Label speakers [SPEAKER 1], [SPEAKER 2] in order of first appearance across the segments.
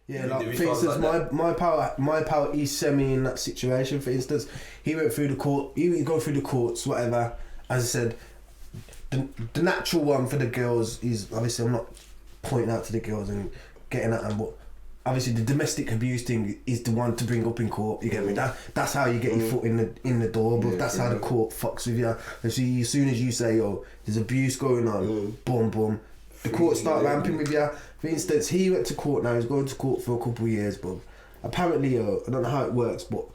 [SPEAKER 1] Yeah, like for instance, my power is semi in that situation. For instance, he went through the court. He would go through the courts, whatever. As I said, the natural one for the girls is obviously I'm not pointing out to the girls and getting at them, but obviously the domestic abuse thing is the one to bring up in court. You get me? That's how you get your foot in the door. But that's how the court fucks with you. And so as soon as you say, "Yo, there's abuse going on," boom, boom. The court start ramping with you. For instance, he went to court now, he's going to court for a couple of years, but apparently, I don't know how it works, but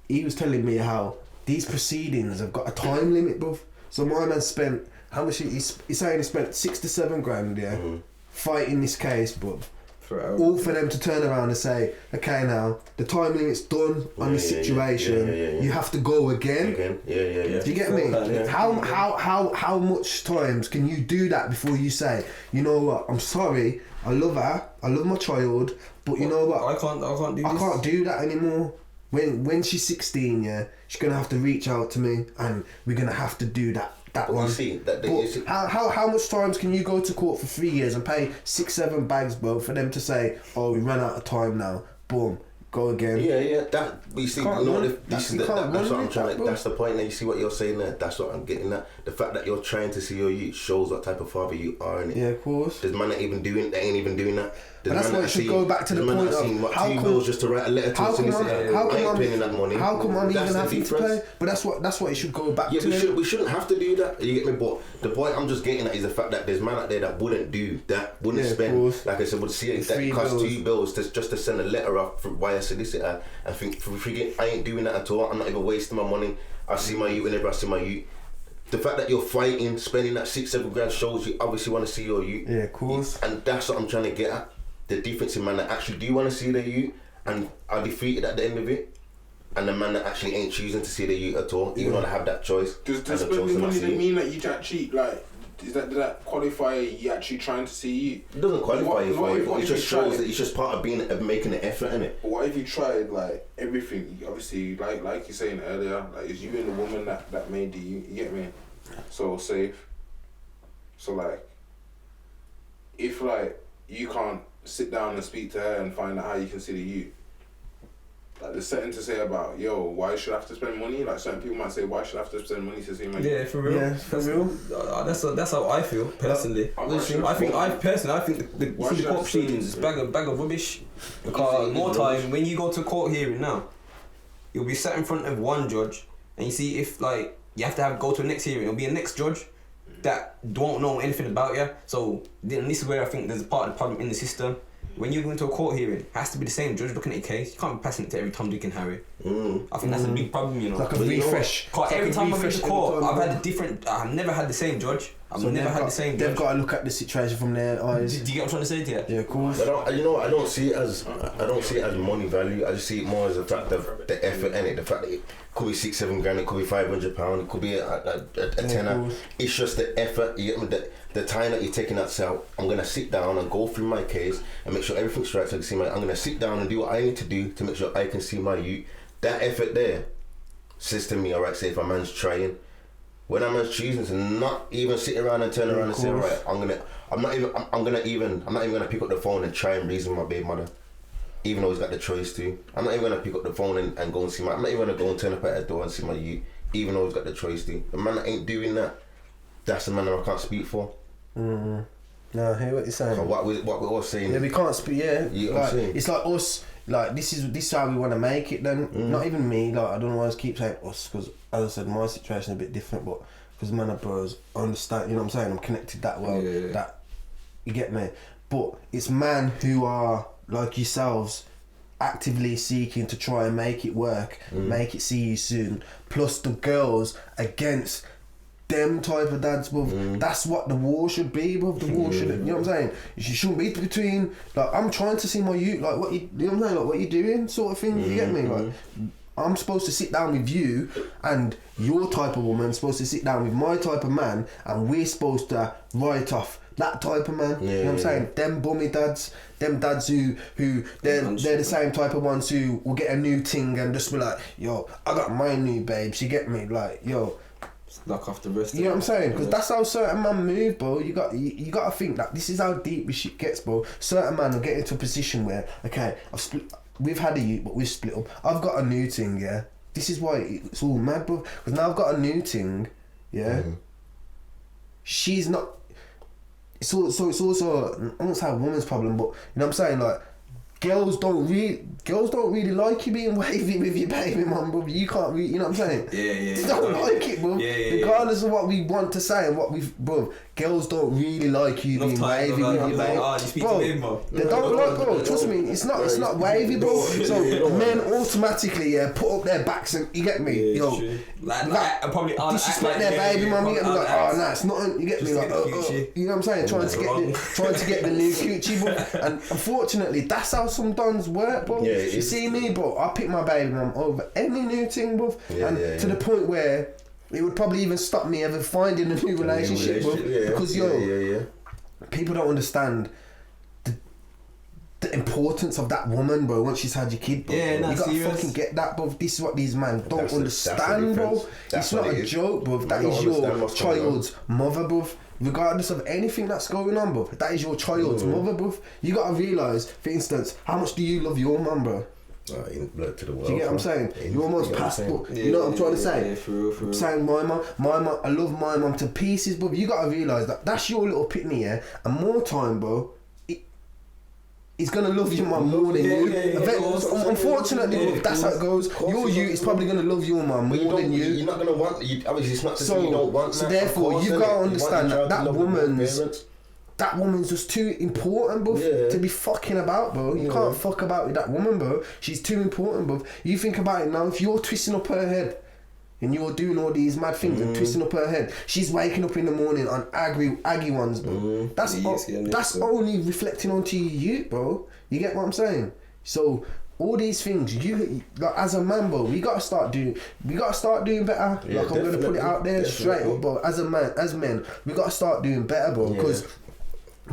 [SPEAKER 1] he was telling me how these proceedings have got a time limit, bruv. So my man spent, how much, he's saying he spent 6 to 7 grand, fighting this case, bruv. All for them to turn around and say, okay, now the time limit's done on this situation. You have to go again. Do you get me? How much times can you do that before you say, you know what? I'm sorry. I love her. I love my child. But you know what?
[SPEAKER 2] I can't do that
[SPEAKER 1] anymore. When she's 16, she's gonna have to reach out to me, and we're gonna have to do that one. How much times can you go to court for 3 years and pay 6-7 bags, bro, for them to say, oh, we ran out of time now, boom, go again?
[SPEAKER 3] That you see, that's what I'm trying. That's the point. That you see what you're saying there. That's what I'm getting at. The fact that you're trying to see your youth shows what type of father you are. Innit?
[SPEAKER 1] Yeah, of course.
[SPEAKER 3] There's man that ain't even doing that.
[SPEAKER 1] But that's why it should go back to the point of
[SPEAKER 3] how come just to write a letter to
[SPEAKER 1] how come I'm
[SPEAKER 3] paying that money?
[SPEAKER 1] How come I'm even having to pay? But that's what it should go back to.
[SPEAKER 3] We shouldn't have to do that. You get me? But the point I'm just getting at is the fact that there's man out there that wouldn't do that, wouldn't spend, like I said, would see it that cost $2 just to send a letter off via solicitor and think, I ain't doing that at all. I'm not even wasting my money. I see my youth whenever I see my youth. The fact that you're fighting, spending that 6-7 grand shows you obviously want to see your youth.
[SPEAKER 1] Yeah, of course.
[SPEAKER 3] And that's what I'm trying to get at. The difference in man that actually do want to see their youth and are defeated at the end of it, and the man that actually ain't choosing to see their youth at all, even though they have that choice.
[SPEAKER 4] Does spending money mean that you actually, like, does that qualify you actually trying to see you?
[SPEAKER 3] It doesn't qualify you for it, it just shows that it's just part of making an effort, innit?
[SPEAKER 4] But what if you tried, like, everything? Obviously, like you're saying earlier, like, it's you and the woman that made you get me? So safe. So, like, if, like, you can't sit down and speak to her and find out how you consider you. Like, there's something to say about, yo, why should I have to spend money? Like, certain people might say, why should I have to spend money to see my...
[SPEAKER 2] Yeah, for real.
[SPEAKER 1] Yeah, for real.
[SPEAKER 2] That's how I feel, personally. I think the court proceedings is a bag of rubbish. Because more time, when you go to a court hearing now, you'll be sat in front of one judge, and you see if, like, you have to go to a next hearing, it'll be a next judge that don't know anything about you. So then this is where I think there's a part of the problem in the system. When you go into a court hearing, it has to be the same judge looking at your case. You can't be passing it to every Tom, Dick and Harry. I think that's a big problem, you know.
[SPEAKER 1] Like a refresh.
[SPEAKER 2] Every time I've been to court, I've never had the same judge.
[SPEAKER 1] They've got to look at the situation from their eyes.
[SPEAKER 2] Do you get what I'm trying to say to you?
[SPEAKER 1] Yeah, of course.
[SPEAKER 3] I don't see it as money value. I just see it more as the fact of the effort in it. The fact that it could be 6-7 grand, it could be £500, it could be a tenner. It's just the effort. You get me? The time that you're taking that cell. I'm gonna sit down and go through my case and make sure everything's right. So I can see I'm gonna sit down and do what I need to do to make sure I can see my youth. That effort there says to me, alright, say if a man's trying. When a man's choosing to not even sit around and turn around and say, right, I'm not even gonna pick up the phone and try and reason with my baby mother, even though he's got the choice to. I'm not even gonna pick up the phone and go and see I'm not even gonna go and turn up at the door and see my youth, even though he's got the choice to. The man that ain't doing that, that's the man that I can't speak for.
[SPEAKER 1] No, I hear what you're saying.
[SPEAKER 3] So what we're all saying.
[SPEAKER 1] Yeah, we can't speak. Yeah,
[SPEAKER 3] you know what I'm saying?
[SPEAKER 1] It's like us. Like this is how we want to make it. Then not even me. Like I don't know why I keep saying us because, as I said, my situation is a bit different. But because man of bros, I understand. You know what I'm saying? I'm connected that well. Yeah. That you get me. But it's man who are like yourselves, actively seeking to try and make it work, make it see you soon. Plus the girls against them type of dads, bruv. That's what the war should be, bruv. The war should, you know what I'm saying? You shouldn't be between, like, I'm trying to see my youth, like, what you know what I'm saying? Like, what you doing, sort of thing, you get me? Like, I'm supposed to sit down with you, and your type of woman's supposed to sit down with my type of man, and we're supposed to write off That type of man.
[SPEAKER 3] Yeah,
[SPEAKER 1] you know what I'm saying? Them bummy dads, them dads who they're the same type of ones who will get a new ting and just be like, yo, I got my new babes. You get me? Like, yo.
[SPEAKER 2] Knock off the rest.
[SPEAKER 1] You know what I'm saying? Because that's how certain man move, bro. You got to think that this is how deep this shit gets, bro. Certain man will get into a position where, okay, we've had a youth, but we've split up. I've got a new thing, yeah. This is why it's all mad, bro. Because now I've got a new thing, yeah. She's not. It's also I won't say a woman's problem, but you know what I'm saying, like. Girls don't really like you being wavy with your baby mum, bro. You can't really, you know what I'm saying?
[SPEAKER 2] Yeah.
[SPEAKER 1] They don't like it, bro.
[SPEAKER 2] Yeah.
[SPEAKER 1] Regardless of what we want to say and what we've, bro. Girls don't really like you being wavy with your baby. Bro, they don't like, bro. Trust me, it's not wavy, bro. So men automatically put up their backs and you get me, yo. Like probably disrespect their baby mum. You get me, like, oh nah, it's not. You get me, like, you know what I'm saying? Trying to get the new coochie, bro. And unfortunately, that's how some dons work, bro. You see me, bro. I pick my baby mum over any new thing, bro. And to the point where it would probably even stop me ever finding a new relationship, bro. Because people don't understand the importance of that woman, bro. Once she's had your kid, bro. You gotta fucking get that, bro. This is what these men don't understand, bro. It's not a joke, bro. That is your child's mother, bro. Regardless of anything that's going on, bro. That is your child's mother, bro. You gotta realise, for instance, how much do you love your mum, bro?
[SPEAKER 3] Blood to the world.
[SPEAKER 1] Do you get what I'm saying? Your mum's passed, but you know what I'm trying to say?
[SPEAKER 2] For real.
[SPEAKER 1] I'm saying my mum, I love my mum to pieces, bro. You gotta realise that that's your little pitney, yeah? And more time, bro, he's gonna love your mum more than you. Unfortunately, bro, that's how it goes. Your you is probably gonna love your mum more than you.
[SPEAKER 3] You're not gonna want, obviously it's not to say you don't want that.
[SPEAKER 1] So therefore, you've got to understand that woman's just too important, bro, to be fucking about, bro. You can't fuck about with that woman, bro. She's too important, bro. You think about it now, if you're twisting up her head and you're doing all these mad things and twisting up her head, she's waking up in the morning on aggy ones, bro. That's only reflecting onto you, bro. You get what I'm saying? So all these things, you like, as a man, bro, we gotta start doing better. Like, I'm gonna put it out there straight up, bro. As men, we gotta start doing better, bro. Because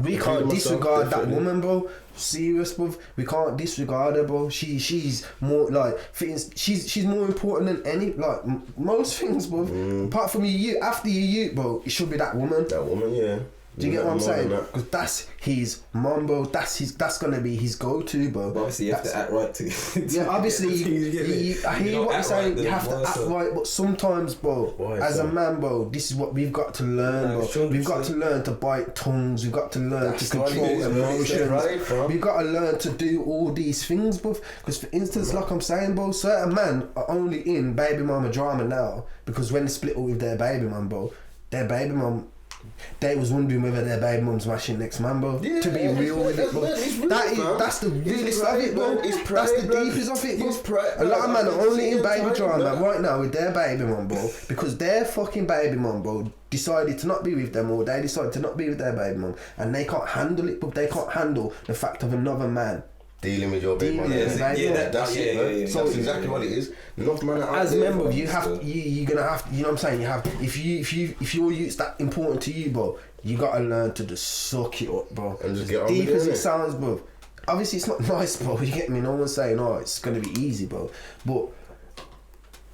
[SPEAKER 1] we can't disregard that woman, bro. Serious, bro. We can't disregard her, bro. She's more like she's more important than any, like, most things, bro. Apart from you, after you, bro, it should be that woman.
[SPEAKER 3] That woman, yeah.
[SPEAKER 1] Do you get what I'm saying? Because that's his mum, bro. That's gonna be his go-to, bro.
[SPEAKER 2] But obviously, you have to act right to
[SPEAKER 1] obviously, I hear what you're saying. You have to act right, but sometimes, bro, as a man, bro, this is what we've got to learn, bro. We've got to learn to bite tongues. We've got to learn to control emotions. We've got to learn to do all these things, bro. Because, for instance, like I'm saying, bro, certain men are only in baby mama drama now because when they split up with their baby mum, bro, their baby mum, they was wondering whether their baby mum's mashing next man, bro. To be real with it, bro. That's the realest of it, bro. That's the deepest of it, bro. A lot of men are only in baby drama right now with their baby mum, bro, because their fucking baby mum, bro, decided to not be with them, or they decided to not be with their baby mum, and they can't handle it, but they can't handle the fact of another man
[SPEAKER 3] dealing with your baby mum. That's it. So that's exactly what it is. Enough man
[SPEAKER 1] as a member, you're gonna have to, you know what I'm saying, you have, if your youth's that important to you, bro, you gotta learn to just suck it up, bro. And just get on with it. Deep as it sounds, bro. Obviously it's not nice, bro. You get me? No one's saying, oh, it's gonna be easy, bro. But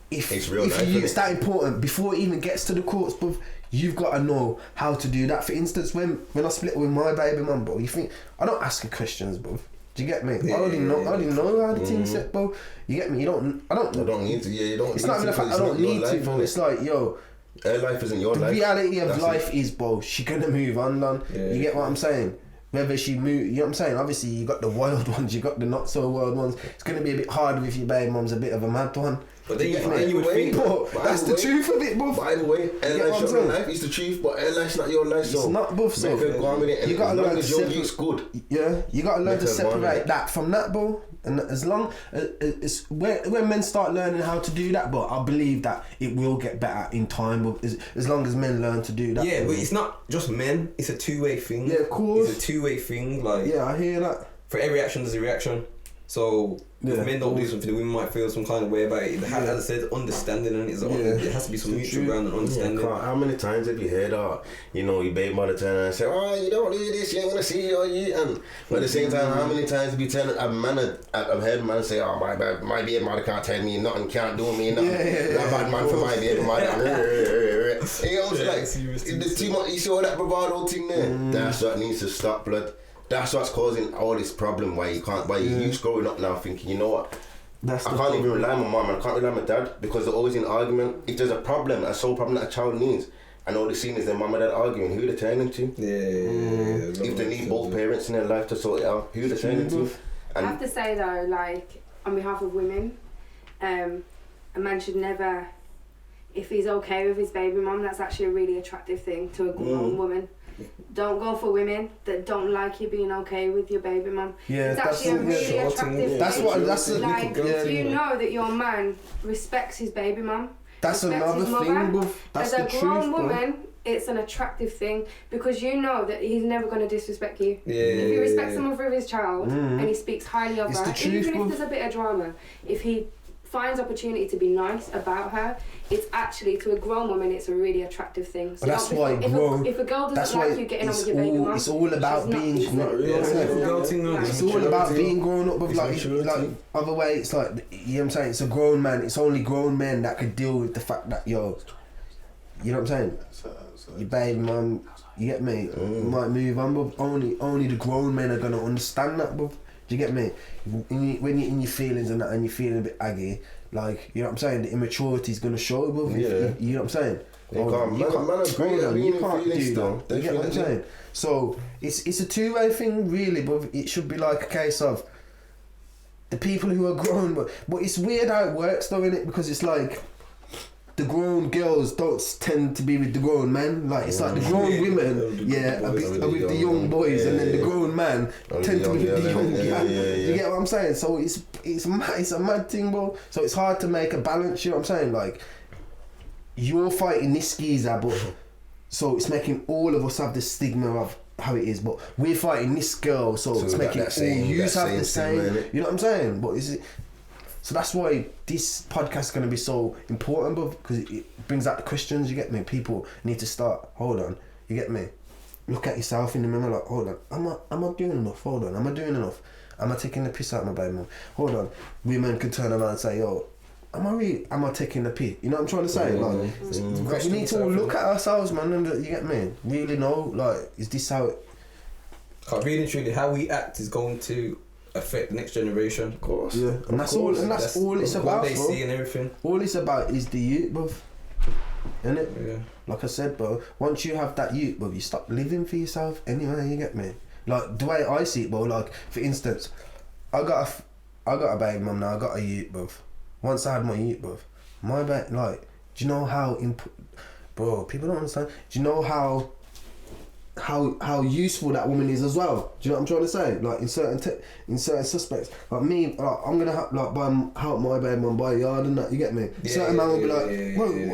[SPEAKER 1] if your youth's that important, before it even gets to the courts, bro, you've got to know how to do that. For instance, when I split with my baby mum, bro, you think I don't ask her questions, bro. Do you get me? I already know how the thing's set, bro. You get me? I don't
[SPEAKER 3] need to. Yeah, you don't.
[SPEAKER 1] It's not even the fact I don't need to, bro. It's like, yo,
[SPEAKER 3] her life isn't your life.
[SPEAKER 1] The reality of life is, bro, she gonna move on, man. You get what I'm saying? Whether she move, you know what I'm saying? Obviously, you got the wild ones, you got the not so wild ones. It's gonna be a bit harder if your baby mum's a bit of a mad one.
[SPEAKER 2] But then you would think,
[SPEAKER 1] that's the truth of it, bro.
[SPEAKER 3] By the way, her life's your life. It's the truth, but her life's not your life.
[SPEAKER 1] It's not, bro. So
[SPEAKER 3] you gotta learn to separate. Good.
[SPEAKER 1] Yeah, you gotta learn to separate that from that, bro. And as long as when men start learning how to do that, bro, I believe that it will get better in time. But as long as men learn to do that.
[SPEAKER 2] Yeah, but it's not just men. It's a two-way thing.
[SPEAKER 1] Yeah, of course.
[SPEAKER 2] It's a two-way thing. Like,
[SPEAKER 1] yeah, I hear that.
[SPEAKER 2] For every action, there's a reaction. So if men don't do something, the women might feel some kind of way about it. As I said, understanding, and it has to be some mutual ground and understanding.
[SPEAKER 3] How many times have you heard, your baby mother turn around and say, you don't do this, you ain't gonna see you, and but at the same time, how many times have you turned I've heard man say, my baby mother can't tell me nothing, can't do me nothing. I'm bad man for my baby mother. There's too much. You see all that bravado thing there? That's what needs to stop, blood. That's what's causing all this problem. Why you growing up now thinking, you know what? I can't even rely on my mom. I can't rely on my dad because they're always in argument. If there's a problem, a sole problem that a child needs, and all they're seeing is their mum and dad arguing, who they turning to? If they need both parents in their life to sort it out, who they turning to?
[SPEAKER 5] I have to say though, like on behalf of women, a man should never, if he's okay with his baby mum, that's actually a really attractive thing to a grown woman. Don't go for women that don't like you being okay with your baby mum.
[SPEAKER 1] Yeah,
[SPEAKER 5] it's actually a really attractive thing. Do you know that your man respects his baby mum?
[SPEAKER 1] That's another thing, bro. That's the truth,
[SPEAKER 5] as a grown woman, it's an attractive thing because you know that he's never going to disrespect you. If he respects the mother of his child and he speaks highly of her, even if there's a bit of drama, if he finds opportunity to be nice about her, it's actually, to a grown woman, it's a really attractive thing. So
[SPEAKER 1] that's why
[SPEAKER 5] if a girl doesn't like you getting on with your baby mum,
[SPEAKER 1] it's all about being it's all about being grown up with like other way. It's like, you know what I'm saying, it's a grown man, it's only grown men that could deal with the fact that you know what I'm saying, your baby mum, you get me, you might move on, but only the grown men are gonna understand that, bruv. Do you get me? When you're in your feelings and that, and you're feeling a bit aggy, like, you know what I'm saying, the immaturity is going to show, bro. You know what I'm saying? You can't do that. You get what I'm saying? So it's a two-way thing, really, but it should be like a case of the people who are grown, but it's weird how it works though, innit? Because it's like the grown girls don't tend to be with the grown men. Like, it's like the grown women, are with the young boys, and then the grown man tend to be with the young girl. You get what I'm saying? So it's a mad thing, bro. So it's hard to make a balance. You know what I'm saying? Like, you're fighting this geezer, but so it's making all of us have the stigma of how it is. But we're fighting this girl, so it's making all you have the same. You know what I'm saying? But is it? So that's why this podcast is going to be so important, bro, because it brings out the questions, you get me? People need to start, hold on, you get me? Look at yourself in the mirror, like, hold on, am I doing enough? Hold on, am I doing enough? Am I taking the piss out of my baby mum? Hold on, women can turn around and say, yo, am I taking the piss? You know what I'm trying to say? Like, we need to all look at ourselves, man, and you get me? Really know, like, is this how it...
[SPEAKER 2] Really and truly, how we act is going to affect the next generation, of course.
[SPEAKER 1] Yeah, and that's all it's about.
[SPEAKER 2] What they see and everything.
[SPEAKER 1] All it's about is the youth, bruv. Innit?
[SPEAKER 2] Yeah.
[SPEAKER 1] Like I said, bro. Once you have that youth, bruv, you stop living for yourself anyway. You get me? Like the way I see it, bro. Like for instance, I got a baby mum now. I got a youth, bruv. Once I had my youth, bruv, my baby, like, do you know how bro? People don't understand. Do you know how useful that woman is as well? Do you know what I'm trying to say? Like in certain suspects, like me, like, I'm gonna help my baby mum buy a yard and that. You get me? Certain man will be like,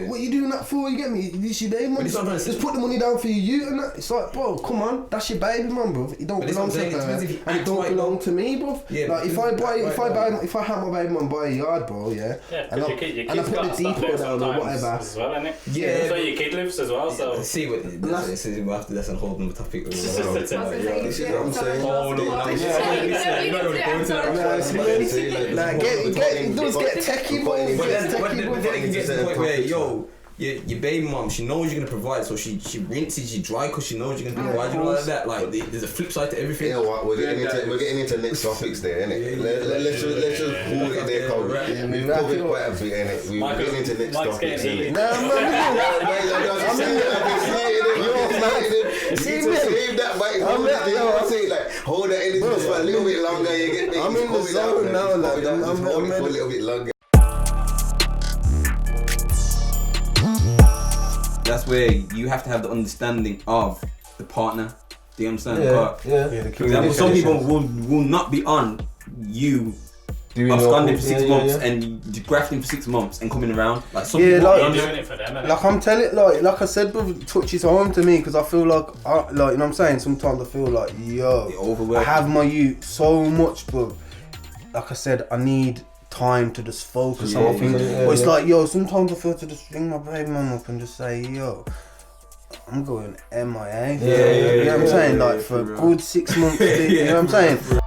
[SPEAKER 1] what are you doing that for? You get me? This your baby mum. Just put the money down for you and that. It's like, bro, come on, that's your baby mum, bro. It don't belong to her, and it don't belong to me, bro. Yeah, like if I help my baby mum buy a yard, bro, and I put the depot down or whatever.
[SPEAKER 6] As well, innit? Yeah, that's where your kid lives as well. So
[SPEAKER 2] see what this is after that's a whole another topic.
[SPEAKER 3] This is what I'm saying.
[SPEAKER 1] It does get techie, bro.
[SPEAKER 2] But then it gets to the point where, yo, your baby mum, she knows you're gonna provide, so she rinses you dry because she knows you're gonna provide. You know, like that. Like there's a flip side to everything.
[SPEAKER 3] You know what? We're getting into next topics there, innit? Let's just pull it there, Cole. We've covered quite a bit, innit? We're getting into next topics, innit? Save that bite. Hold that energy just for a little bit longer. You get me?
[SPEAKER 1] I'm in the zone now, like I'm
[SPEAKER 3] for a little bit longer.
[SPEAKER 2] That's where you have to have the understanding of the partner. Do you understand? For example, some people will not be on you absconding for 6 months and grafting for 6 months and coming around. Like some people
[SPEAKER 6] are doing it for them.
[SPEAKER 1] Like I'm telling, like I said, bro, it touches home to me because I feel like, you know what I'm saying. Sometimes I feel like, yo, I have my youth so much, bro. like I said, I need time to just focus on my things. But it's like, yo, sometimes I feel to just ring my baby mum up and just say, yo, I'm going MIA. You know what I'm saying? Like for a good 6 months, you know what I'm saying?